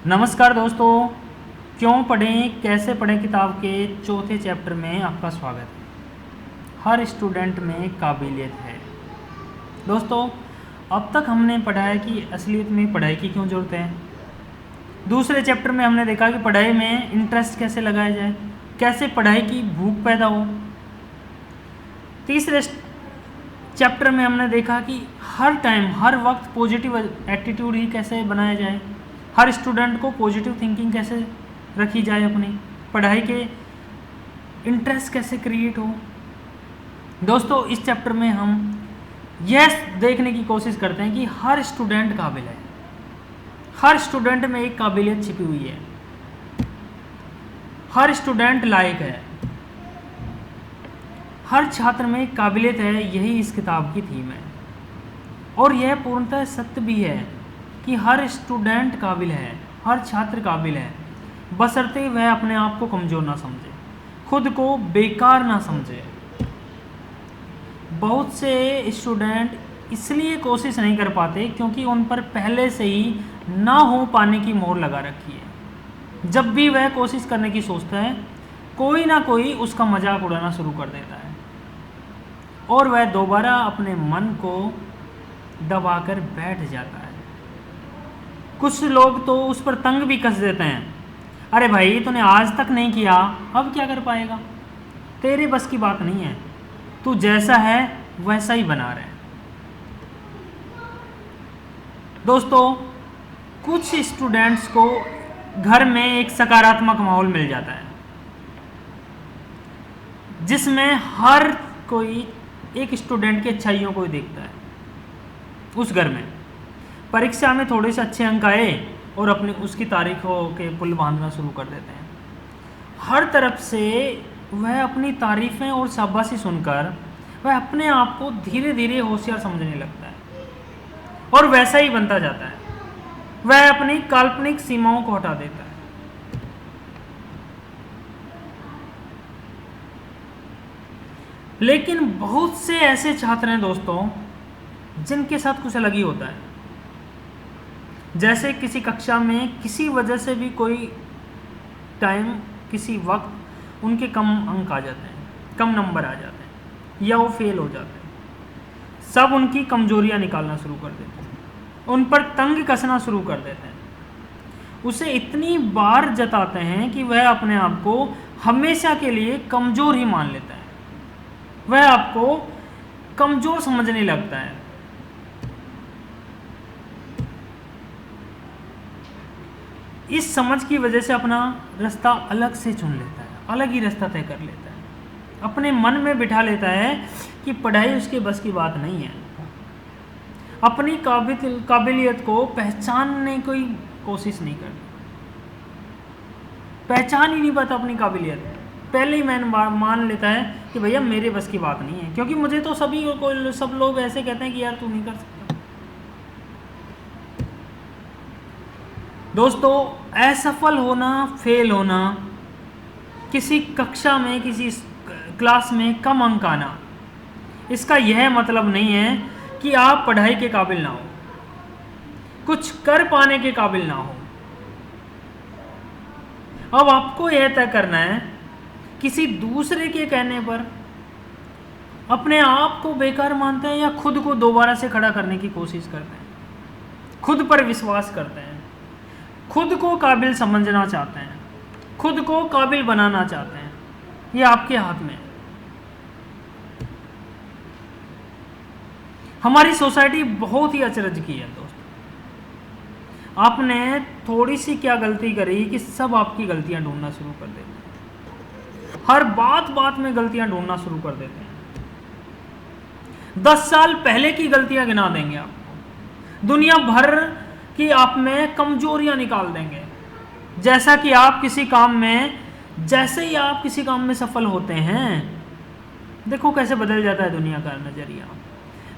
नमस्कार दोस्तों, क्यों पढ़ें कैसे पढ़ें किताब के चौथे चैप्टर में आपका स्वागत है। हर स्टूडेंट में काबिलियत है। दोस्तों, अब तक हमने पढ़ा है कि असलियत में पढ़ाई की क्यों ज़रूरत है। दूसरे चैप्टर में हमने देखा कि पढ़ाई में इंटरेस्ट कैसे लगाया जाए, कैसे पढ़ाई की भूख पैदा हो। तीसरे चैप्टर में हमने देखा कि हर टाइम हर वक्त पॉजिटिव एटीट्यूड ही कैसे बनाया जाए, हर स्टूडेंट को पॉजिटिव थिंकिंग कैसे रखी जाए, अपनी पढ़ाई के इंटरेस्ट कैसे क्रिएट हो। दोस्तों, इस चैप्टर में हम यह देखने की कोशिश करते हैं कि हर स्टूडेंट काबिल है, हर स्टूडेंट में एक काबिलियत छिपी हुई है, हर स्टूडेंट लायक है, हर छात्र में एक काबिलियत है। यही इस किताब की थीम है और यह पूर्णतः सत्य भी है कि हर स्टूडेंट काबिल है, हर छात्र काबिल है, बशर्ते वह अपने आप को कमज़ोर ना समझे, खुद को बेकार ना समझे। बहुत से स्टूडेंट इसलिए कोशिश नहीं कर पाते क्योंकि उन पर पहले से ही ना हो पाने की मोहर लगा रखी है। जब भी वह कोशिश करने की सोचता है, कोई ना कोई उसका मजाक उड़ाना शुरू कर देता है और वह दोबारा अपने मन को दबाकर बैठ जाता है। कुछ लोग तो उस पर तंग भी कस देते हैं, अरे भाई तूने आज तक नहीं किया, अब क्या कर पाएगा, तेरे बस की बात नहीं है, तू जैसा है वैसा ही बना रहे। दोस्तों, कुछ स्टूडेंट्स को घर में एक सकारात्मक माहौल मिल जाता है जिसमें हर कोई एक स्टूडेंट की अच्छाइयों को देखता है। उस घर में परीक्षा में थोड़े से अच्छे अंक आए और अपनी उसकी तारीखों के पुल बांधना शुरू कर देते हैं। हर तरफ से वह अपनी तारीफ़ें और शाबाशी सुनकर वह अपने आप को धीरे धीरे होशियार समझने लगता है और वैसा ही बनता जाता है। वह अपनी काल्पनिक सीमाओं को हटा देता है। लेकिन बहुत से ऐसे छात्र हैं दोस्तों जिनके साथ कुछ अलग ही होता है। जैसे किसी कक्षा में किसी वजह से भी कोई टाइम किसी वक्त उनके कम अंक आ जाते हैं, कम नंबर आ जाते हैं या वो फेल हो जाते हैं। सब उनकी कमजोरियां निकालना शुरू कर देते हैं, उन पर तंग कसना शुरू कर देते हैं, उसे इतनी बार जताते हैं कि वह अपने आप को हमेशा के लिए कमज़ोर ही मान लेता है, वह आपको कमज़ोर समझने लगता है। इस समझ की वजह से अपना रास्ता अलग से चुन लेता है, अलग ही रास्ता तय कर लेता है, अपने मन में बिठा लेता है कि पढ़ाई उसके बस की बात नहीं है। अपनी काबिलियत को पहचानने की कोशिश नहीं करता, पहचान ही नहीं पाता अपनी काबिलियत। पहले ही मैंने मान लेता है कि भैया मेरे बस की बात नहीं है, क्योंकि मुझे तो सब लोग ऐसे कहते हैं कि यार तू नहीं कर सकता। दोस्तों, असफल होना, फेल होना, किसी कक्षा में किसी क्लास में कम अंक आना, इसका यह मतलब नहीं है कि आप पढ़ाई के काबिल ना हो, कुछ कर पाने के काबिल ना हो। अब आपको यह तय करना है किसी दूसरे के कहने पर अपने आप को बेकार मानते हैं या खुद को दोबारा से खड़ा करने की कोशिश करते हैं, खुद पर विश्वास करते हैं, खुद को काबिल समझना चाहते हैं, खुद को काबिल बनाना चाहते हैं। ये आपके हाथ में है। हमारी सोसाइटी बहुत ही अचरज की है दोस्तों। आपने थोड़ी सी क्या गलती करी कि सब आपकी गलतियां ढूंढना शुरू कर देते हैं, हर बात में गलतियां ढूंढना शुरू कर देते हैं। 10 साल पहले की गलतियां गिना देंगे आपको, दुनिया भर की आप में कमजोरियां निकाल देंगे। जैसे ही आप किसी काम में सफल होते हैं, देखो कैसे बदल जाता है दुनिया का नजरिया।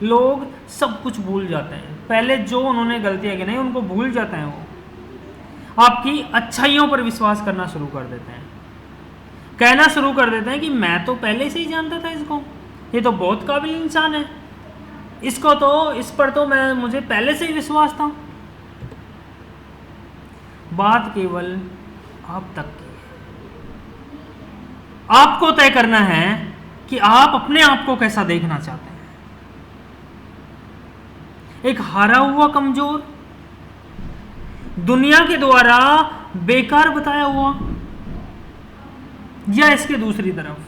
लोग सब कुछ भूल जाते हैं, पहले जो उन्होंने गलतियां गिनाई उनको भूल जाते हैं। वो आपकी अच्छाइयों पर विश्वास करना शुरू कर देते हैं, कहना शुरू कर देते हैं कि मैं तो पहले से ही जानता था इसको, ये तो बहुत काबिल इंसान है, इस पर तो मुझे पहले से ही विश्वास था। बात केवल आप तक की है। आपको तय करना है कि आप अपने आप को कैसा देखना चाहते हैं। एक हारा हुआ कमजोर, दुनिया के द्वारा बेकार बताया हुआ, या इसके दूसरी तरफ,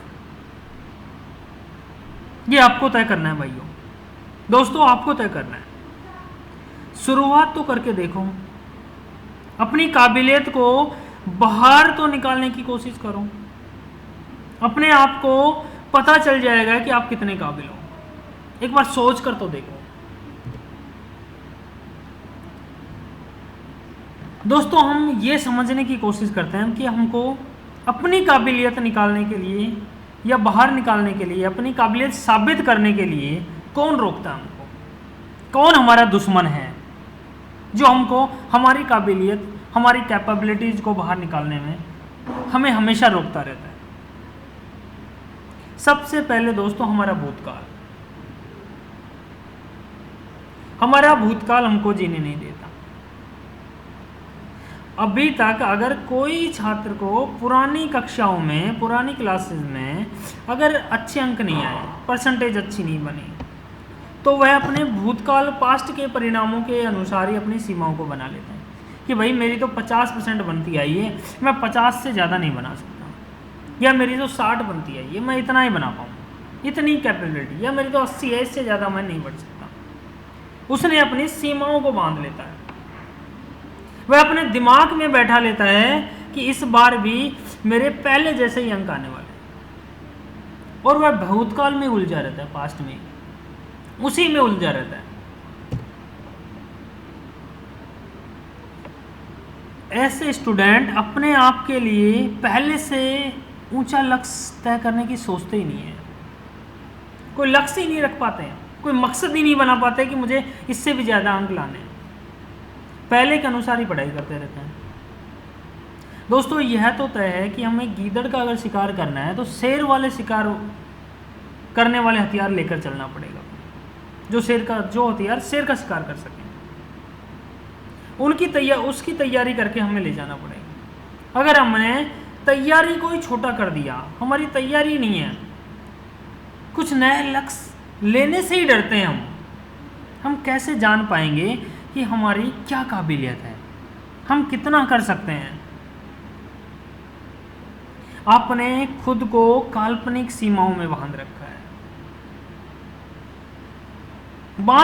ये आपको तय करना है भाइयों। दोस्तों आपको तय करना है। शुरुआत तो करके देखो, अपनी काबिलियत को बाहर तो निकालने की कोशिश करो। अपने आप को पता चल जाएगा कि आप कितने काबिल हो। एक बार सोच कर तो देखो। दोस्तों हम ये समझने की कोशिश करते हैं कि हमको अपनी काबिलियत निकालने के लिए या बाहर निकालने के लिए, अपनी काबिलियत साबित करने के लिए कौन रोकता है हमको, कौन हमारा दुश्मन है जो हमको हमारी काबिलियत, हमारी कैपेबिलिटीज को बाहर निकालने में हमें हमेशा रोकता रहता है। सबसे पहले दोस्तों हमारा भूतकाल। हमारा भूतकाल हमको जीने नहीं देता। अभी तक अगर कोई छात्र को पुरानी कक्षाओं में, पुरानी क्लासेस में अगर अच्छे अंक नहीं आए, परसेंटेज अच्छी नहीं बनी, तो वह अपने भूतकाल, पास्ट के परिणामों के अनुसार ही अपनी सीमाओं को बना लेते हैं कि भाई मेरी तो 50% बनती आई है, मैं 50 से ज़्यादा नहीं बना सकता, या मेरी तो 60 बनती आई है, मैं इतना ही बना पाऊँ, इतनी कैपेबिलिटी, या मेरी तो 80 है, इससे ज़्यादा मैं नहीं बढ़ सकता। उसने अपनी सीमाओं को बांध लेता है। वह अपने दिमाग में बैठा लेता है कि इस बार भी मेरे पहले जैसे ही अंक आने वाले, और वह भूतकाल में उलझा रहता है, पास्ट में, उसी में उलझा रहता है। ऐसे स्टूडेंट अपने आप के लिए पहले से ऊंचा लक्ष्य तय करने की सोचते ही नहीं है, कोई लक्ष्य ही नहीं रख पाते हैं, कोई मकसद ही नहीं बना पाते कि मुझे इससे भी ज़्यादा अंक लाने हैं, पहले के अनुसार ही पढ़ाई करते रहते हैं। दोस्तों यह तो तय है कि हमें गीदड़ का अगर शिकार करना है तो शेर वाले शिकार करने वाले हथियार लेकर चलना पड़ेगा, जो हथियार शेर का शिकार कर सकें, उसकी तैयारी करके हमें ले जाना पड़ेगा। अगर हमने तैयारी को ही छोटा कर दिया, हमारी तैयारी नहीं है, कुछ नए लक्ष्य लेने से ही डरते हैं हम कैसे जान पाएंगे कि हमारी क्या काबिलियत है, हम कितना कर सकते हैं। आपने खुद को काल्पनिक सीमाओं में बांध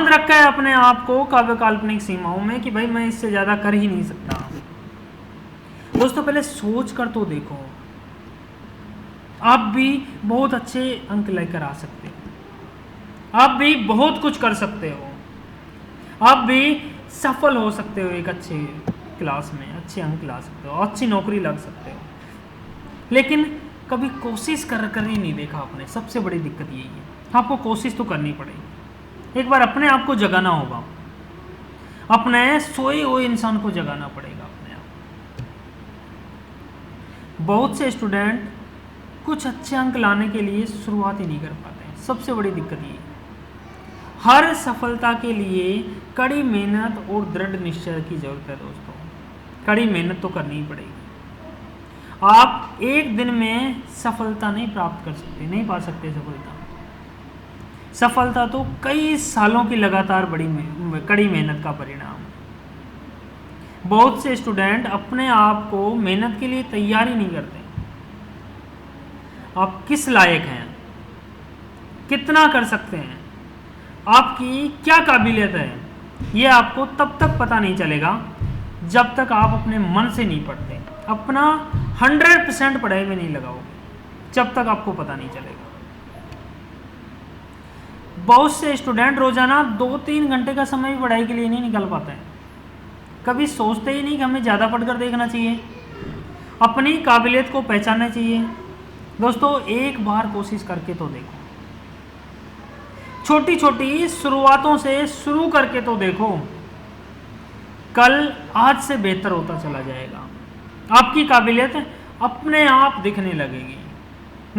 रखा है अपने आप को काल्पनिक सीमाओं में कि भाई मैं इससे ज़्यादा कर ही नहीं सकता। दोस्तों पहले सोच कर तो देखो, आप भी बहुत अच्छे अंक लेकर आ सकते हो, आप भी बहुत कुछ कर सकते हो, आप भी सफल हो सकते हो, एक अच्छे क्लास में अच्छे अंक ला सकते हो, अच्छी नौकरी लग सकते हो, लेकिन कभी कोशिश कर ही नहीं देखा आपने। सबसे बड़ी दिक्कत यही है, आपको कोशिश तो करनी पड़ेगी। एक बार अपने आप को जगाना होगा, अपने सोए हुए इंसान को जगाना पड़ेगा अपने आप। बहुत से स्टूडेंट कुछ अच्छे अंक लाने के लिए शुरुआत ही नहीं कर पाते हैं। सबसे बड़ी दिक्कत ये है। हर सफलता के लिए कड़ी मेहनत और दृढ़ निश्चय की जरूरत है दोस्तों। कड़ी मेहनत तो करनी ही पड़ेगी। आप एक दिन में सफलता नहीं प्राप्त कर सकते, नहीं पा सकते सफलता तो कई सालों की लगातार कड़ी मेहनत का परिणाम है। बहुत से स्टूडेंट अपने आप को मेहनत के लिए तैयार ही नहीं करते। आप किस लायक हैं, कितना कर सकते हैं, आपकी क्या काबिलियत है, यह आपको तब तक पता नहीं चलेगा जब तक आप अपने मन से नहीं पढ़ते, अपना 100% पढ़ाई में नहीं लगाओगे, जब तक आपको पता नहीं चलेगा। बहुत से स्टूडेंट रोजाना 2-3 घंटे का समय भी पढ़ाई के लिए नहीं निकाल पाते हैं। कभी सोचते ही नहीं कि हमें ज़्यादा पढ़कर देखना चाहिए, अपनी काबिलियत को पहचानना चाहिए। दोस्तों एक बार कोशिश करके तो देखो, छोटी छोटी शुरुआतों से शुरू करके तो देखो, कल आज से बेहतर होता चला जाएगा। आपकी काबिलियत अपने आप दिखने लगेगी,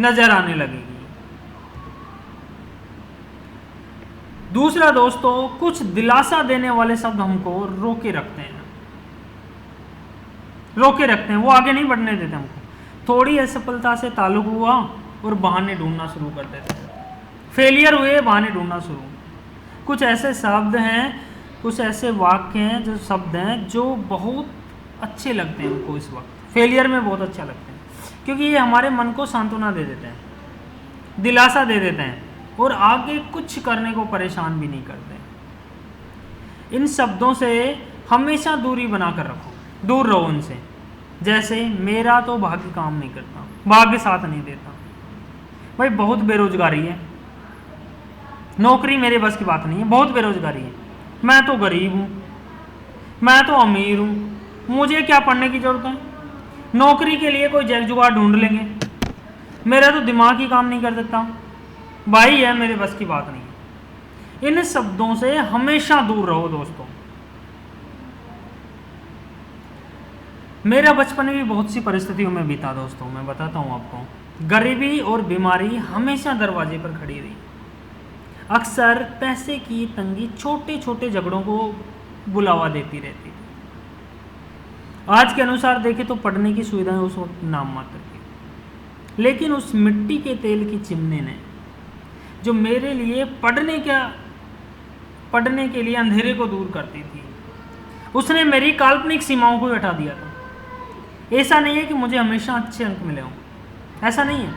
नजर आने लगेगी। दूसरा दोस्तों, कुछ दिलासा देने वाले शब्द हमको रोके रखते हैं। रोके रखते हैं, वो आगे नहीं बढ़ने देते हमको। थोड़ी असफलता से ताल्लुक हुआ और बहाने ढूंढना शुरू कर देते हैं, फेलियर हुए बहाने ढूंढना शुरू। कुछ ऐसे शब्द हैं, कुछ ऐसे वाक्य हैं, जो शब्द हैं जो बहुत अच्छे लगते हैं हमको इस वक्त, फेलियर में बहुत अच्छा लगते हैं, क्योंकि ये हमारे मन को सांत्वना दे देते हैं, दिलासा दे देते हैं और आगे कुछ करने को परेशान भी नहीं करते। इन शब्दों से हमेशा दूरी बनाकर रखो, दूर रहो उनसे। जैसे मेरा तो भाग्य काम नहीं करता, भाग्य साथ नहीं देता। भाई बहुत बेरोजगारी है, नौकरी मेरे बस की बात नहीं है, बहुत बेरोजगारी है। मैं तो गरीब हूँ, मैं तो अमीर हूँ, मुझे क्या पढ़ने की जरूरत है, नौकरी के लिए कोई जग जुगाड़ ढूंढ लेंगे, मेरा तो दिमाग ही काम नहीं कर सकता, भाई है मेरे बस की बात नहीं है। इन शब्दों से हमेशा दूर रहो दोस्तों। मेरा बचपन भी बहुत सी परिस्थितियों में बीता दोस्तों, मैं बताता हूँ आपको। गरीबी और बीमारी हमेशा दरवाजे पर खड़ी रही। अक्सर पैसे की तंगी छोटे छोटे झगड़ों को बुलावा देती रहती थी। आज के अनुसार देखें तो पढ़ने की सुविधाएं उस वक्त नाम मात्र की, लेकिन उस मिट्टी के तेल की चिमनी ने जो मेरे लिए पढ़ने के लिए अंधेरे को दूर करती थी, उसने मेरी काल्पनिक सीमाओं को हटा दिया था। ऐसा नहीं है कि मुझे हमेशा अच्छे अंक मिले हों, ऐसा नहीं है।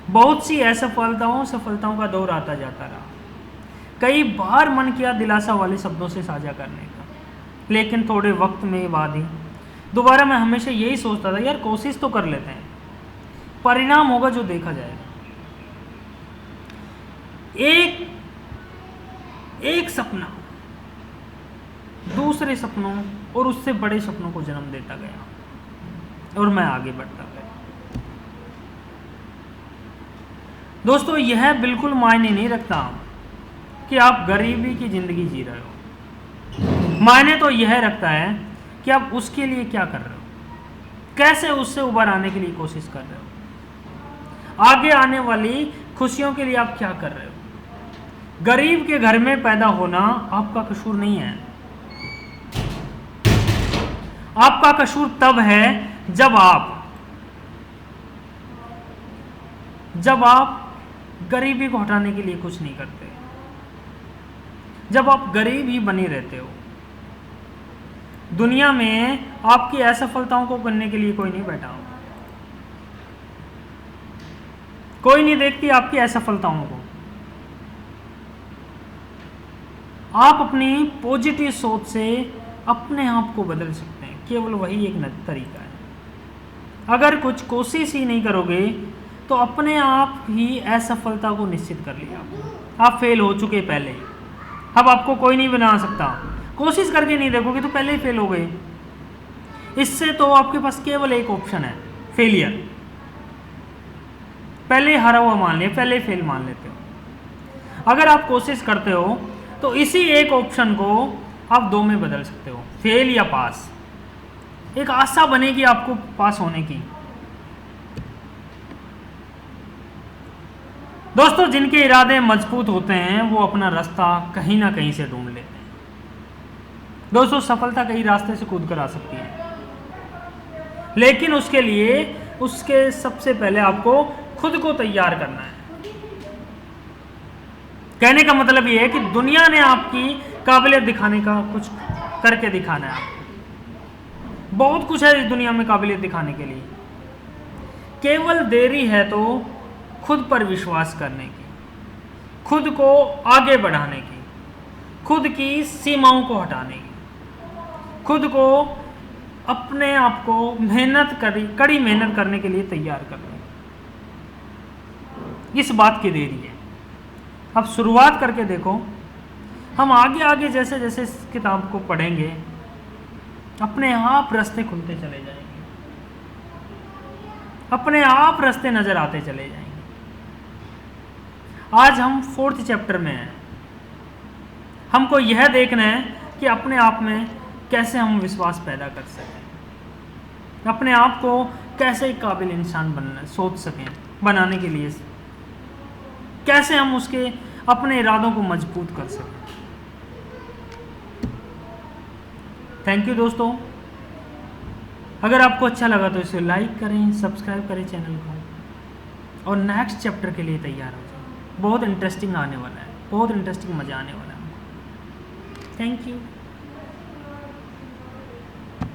बहुत सी सफलताओं का दौर आता जाता रहा। कई बार मन किया दिलासा वाले शब्दों से साझा करने का, लेकिन थोड़े वक्त में बाद ही दोबारा मैं हमेशा यही सोचता था, यार कोशिश तो कर लेते हैं, परिणाम होगा जो देखा जाएगा। एक सपना दूसरे सपनों और उससे बड़े सपनों को जन्म देता गया और मैं आगे बढ़ता गया। दोस्तों, यह बिल्कुल मायने नहीं रखता कि आप गरीबी की जिंदगी जी रहे हो। मायने तो यह रखता है कि आप उसके लिए क्या कर रहे हो, कैसे उससे उबर आने के लिए कोशिश कर रहे हो, आगे आने वाली खुशियों के लिए आप क्या कर रहे हो। गरीब के घर में पैदा होना आपका कसूर नहीं है। आपका कसूर तब है जब आप गरीबी को हटाने के लिए कुछ नहीं करते, जब आप गरीब ही बने रहते हो। दुनिया में आपकी असफलताओं को करने के लिए कोई नहीं बैठा हो, कोई नहीं देखती आपकी असफलताओं को। आप अपनी पॉजिटिव सोच से अपने आप को बदल सकते हैं, केवल वही एक तरीका है। अगर कुछ कोशिश ही नहीं करोगे तो अपने आप ही असफलता को निश्चित कर लिया, आप फेल हो चुके पहले। अब आपको कोई नहीं बना सकता, कोशिश करके नहीं देखोगे तो पहले ही फेल हो गए। इससे तो आपके पास केवल एक ऑप्शन है, फेलियर। पहले हारा हुआ मान लिया, पहले फेल मान लेते हो। अगर आप कोशिश करते हो तो इसी एक ऑप्शन को आप दो में बदल सकते हो, फेल या पास। एक आशा बनेगी आपको पास होने की। दोस्तों, जिनके इरादे मजबूत होते हैं वो अपना रास्ता कहीं ना कहीं से ढूंढ लेते हैं। दोस्तों, सफलता कई रास्ते से कूद कर आ सकती है, लेकिन उसके सबसे पहले आपको खुद को तैयार करना है। कहने का मतलब ये है कि दुनिया ने आपकी काबिलियत दिखाने का कुछ करके दिखाना है आपको। बहुत कुछ है इस दुनिया में काबिलियत दिखाने के लिए, केवल देरी है तो खुद पर विश्वास करने की, खुद को आगे बढ़ाने की, खुद की सीमाओं को हटाने की, खुद को अपने आप को कड़ी मेहनत करने के लिए तैयार करने की। इस बात की देरी है। अब शुरुआत करके देखो। हम आगे आगे जैसे जैसे इस किताब को पढ़ेंगे अपने आप रास्ते खुलते चले जाएंगे, अपने आप रास्ते नजर आते चले जाएंगे। आज हम 4th चैप्टर में हैं। हमको यह देखना है कि अपने आप में कैसे हम विश्वास पैदा कर सकें, अपने आप को कैसे एक काबिल इंसान सोच सकें, बनाने के लिए कैसे हम उसके अपने इरादों को मजबूत कर सकें। थैंक यू दोस्तों। अगर आपको अच्छा लगा तो इसे लाइक करें, सब्सक्राइब करें चैनल को, और नेक्स्ट चैप्टर के लिए तैयार हो जाए। बहुत इंटरेस्टिंग आने वाला है, बहुत इंटरेस्टिंग मज़ा आने वाला है हमको। Thank you.